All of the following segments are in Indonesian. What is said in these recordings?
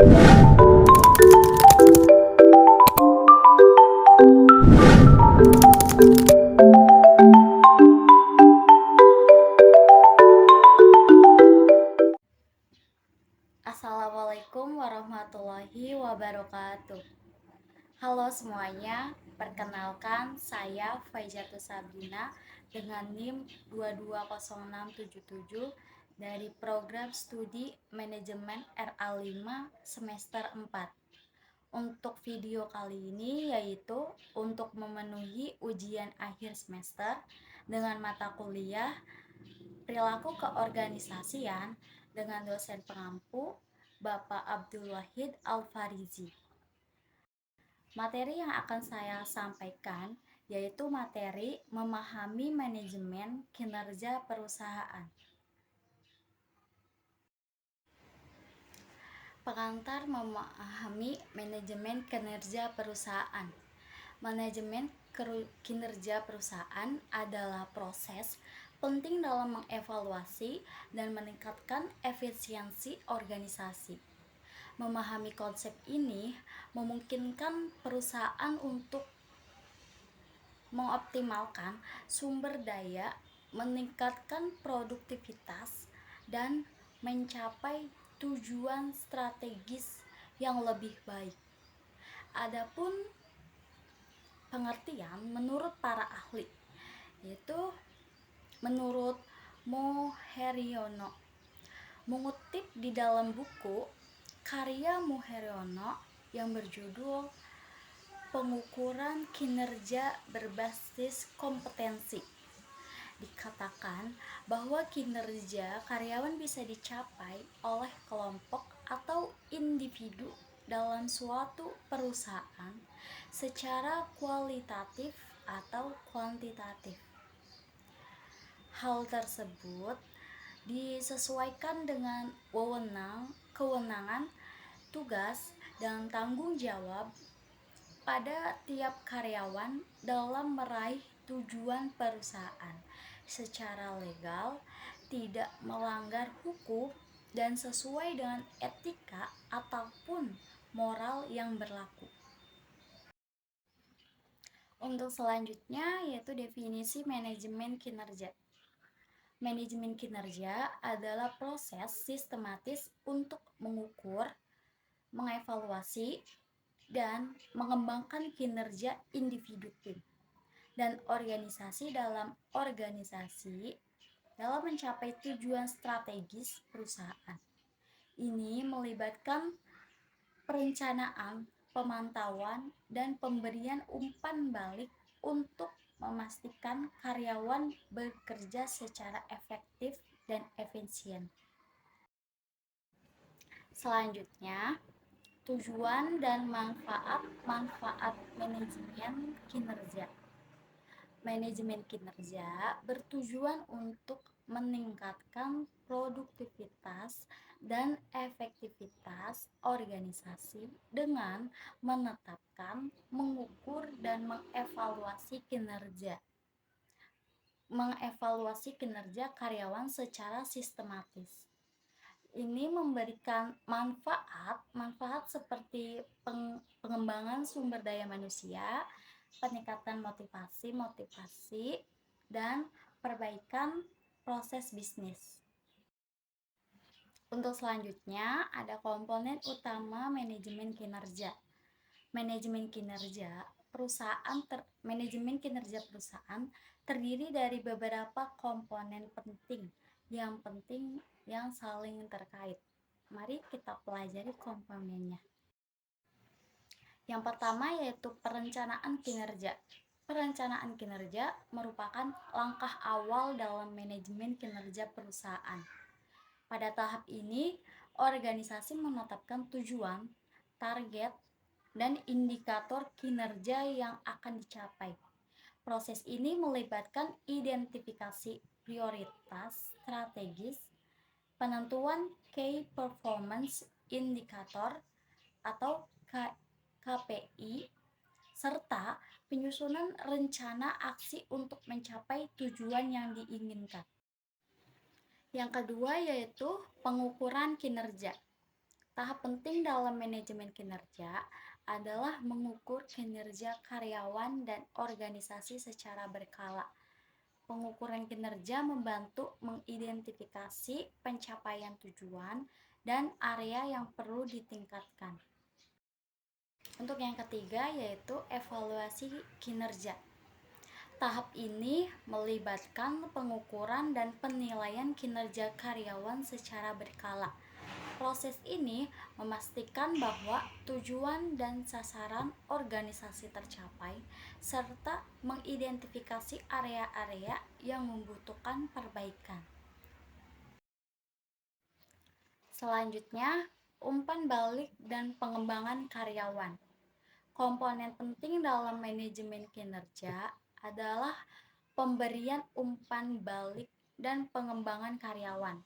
Assalamualaikum warahmatullahi wabarakatuh. Halo semuanya, perkenalkan saya Faizatus Sabrina dengan NIM 220677 dari program studi manajemen RA5 semester 4. Untuk video kali ini yaitu untuk memenuhi ujian akhir semester dengan mata kuliah perilaku keorganisasian dengan dosen pengampu Bapak Abdul Wahid Al-Farizi. Materi yang akan saya sampaikan yaitu materi memahami manajemen kinerja perusahaan. Pengantar memahami manajemen kinerja perusahaan. Manajemen kinerja perusahaan adalah proses penting dalam mengevaluasi dan meningkatkan efisiensi organisasi. Memahami konsep ini memungkinkan perusahaan untuk mengoptimalkan sumber daya, meningkatkan produktivitas, dan mencapai tujuan strategis yang lebih baik. Adapun pengertian menurut para ahli, yaitu menurut Moheriono, mengutip di dalam buku karya Moheriono yang berjudul Pengukuran Kinerja Berbasis Kompetensi, dikatakan bahwa kinerja karyawan bisa dicapai oleh kelompok atau individu dalam suatu perusahaan secara kualitatif atau kuantitatif. Hal tersebut disesuaikan dengan kewenangan, tugas, dan tanggung jawab pada tiap karyawan dalam meraih tujuan perusahaan secara legal, tidak melanggar hukum, dan sesuai dengan etika ataupun moral yang berlaku. Untuk selanjutnya yaitu definisi manajemen kinerja. Manajemen kinerja adalah proses sistematis untuk mengukur, mengevaluasi, dan mengembangkan kinerja individu, tim, dan organisasi dalam mencapai tujuan strategis perusahaan. Ini melibatkan perencanaan, pemantauan, dan pemberian umpan balik untuk memastikan karyawan bekerja secara efektif dan efisien. Selanjutnya, tujuan dan manfaat manajemen kinerja. Manajemen kinerja bertujuan untuk meningkatkan produktivitas dan efektivitas organisasi dengan menetapkan, mengukur, dan mengevaluasi kinerja karyawan secara sistematis. Ini memberikan manfaat seperti pengembangan sumber daya manusia, peningkatan motivasi, dan perbaikan proses bisnis. Untuk selanjutnya ada komponen utama manajemen kinerja. Manajemen kinerja perusahaan terdiri dari beberapa komponen penting yang saling terkait. Mari kita pelajari komponennya. Yang pertama yaitu perencanaan kinerja. Perencanaan kinerja merupakan langkah awal dalam manajemen kinerja perusahaan. Pada tahap ini, organisasi menetapkan tujuan, target, dan indikator kinerja yang akan dicapai. Proses ini melibatkan identifikasi prioritas strategis, penentuan Key Performance Indicator atau KPI, serta penyusunan rencana aksi untuk mencapai tujuan yang diinginkan. Yang kedua yaitu pengukuran kinerja. Tahap penting dalam manajemen kinerja adalah mengukur kinerja karyawan dan organisasi secara berkala. Pengukuran kinerja membantu mengidentifikasi pencapaian tujuan dan area yang perlu ditingkatkan. Untuk yang ketiga yaitu evaluasi kinerja. Tahap ini melibatkan pengukuran dan penilaian kinerja karyawan secara berkala. Proses ini memastikan bahwa tujuan dan sasaran organisasi tercapai, serta mengidentifikasi area-area yang membutuhkan perbaikan. Selanjutnya, umpan balik dan pengembangan karyawan. Komponen penting dalam manajemen kinerja adalah pemberian umpan balik dan pengembangan karyawan.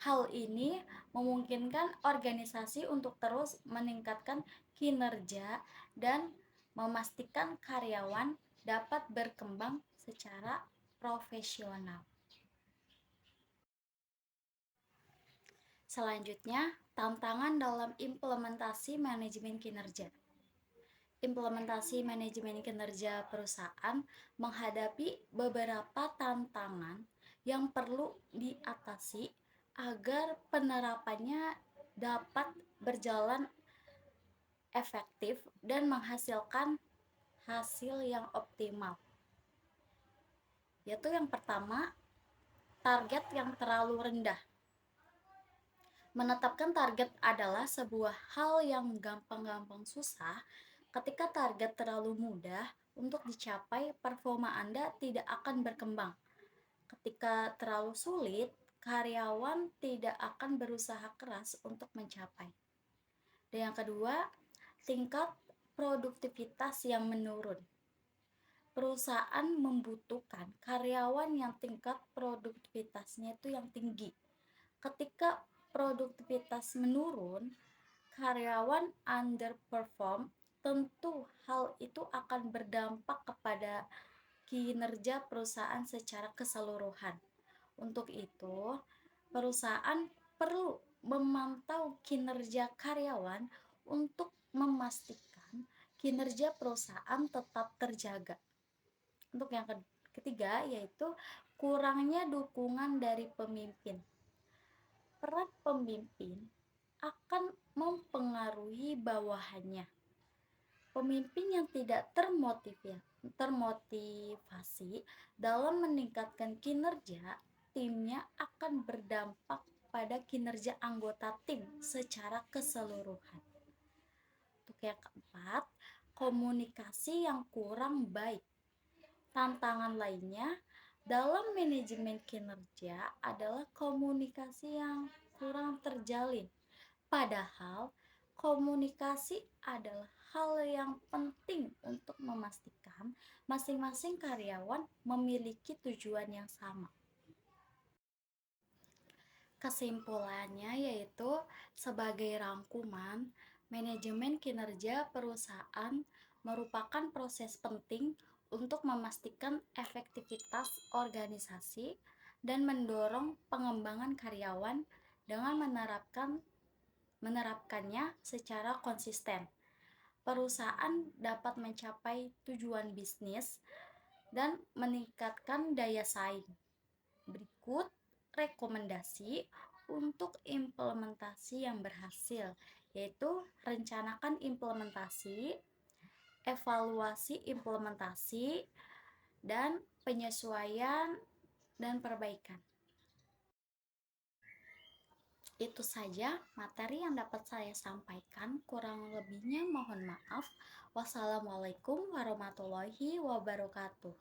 Hal ini memungkinkan organisasi untuk terus meningkatkan kinerja dan memastikan karyawan dapat berkembang secara profesional. Selanjutnya, tantangan dalam implementasi manajemen kinerja. Implementasi manajemen kinerja perusahaan menghadapi beberapa tantangan yang perlu diatasi agar penerapannya dapat berjalan efektif dan menghasilkan hasil yang optimal. Yaitu yang pertama, target yang terlalu rendah. Menetapkan target adalah sebuah hal yang gampang-gampang susah. Ketika target terlalu mudah untuk dicapai, performa Anda tidak akan berkembang. Ketika terlalu sulit, karyawan tidak akan berusaha keras untuk mencapai. Dan yang kedua, tingkat produktivitas yang menurun. Perusahaan membutuhkan karyawan yang tingkat produktivitasnya itu yang tinggi. Ketika produktivitas menurun, karyawan underperform, tentu hal itu akan berdampak kepada kinerja perusahaan secara keseluruhan. Untuk itu, perusahaan perlu memantau kinerja karyawan untuk memastikan kinerja perusahaan tetap terjaga. Untuk yang ketiga yaitu kurangnya dukungan dari pemimpin. Peran pemimpin akan mempengaruhi bawahannya. Pemimpin yang tidak termotivasi dalam meningkatkan kinerja timnya akan berdampak pada kinerja anggota tim secara keseluruhan. Untuk yang keempat, komunikasi yang kurang baik. Tantangan lainnya dalam manajemen kinerja adalah komunikasi yang kurang terjalin. Padahal komunikasi adalah hal yang penting untuk memastikan masing-masing karyawan memiliki tujuan yang sama. Kesimpulannya yaitu sebagai rangkuman, manajemen kinerja perusahaan merupakan proses penting untuk memastikan efektivitas organisasi dan mendorong pengembangan karyawan dengan menerapkannya secara konsisten. Perusahaan dapat mencapai tujuan bisnis dan meningkatkan daya saing. Berikut rekomendasi untuk implementasi yang berhasil, yaitu rencanakan implementasi, evaluasi implementasi, dan penyesuaian dan perbaikan. Itu saja materi yang dapat saya sampaikan, kurang lebihnya mohon maaf. Wassalamualaikum warahmatullahi wabarakatuh.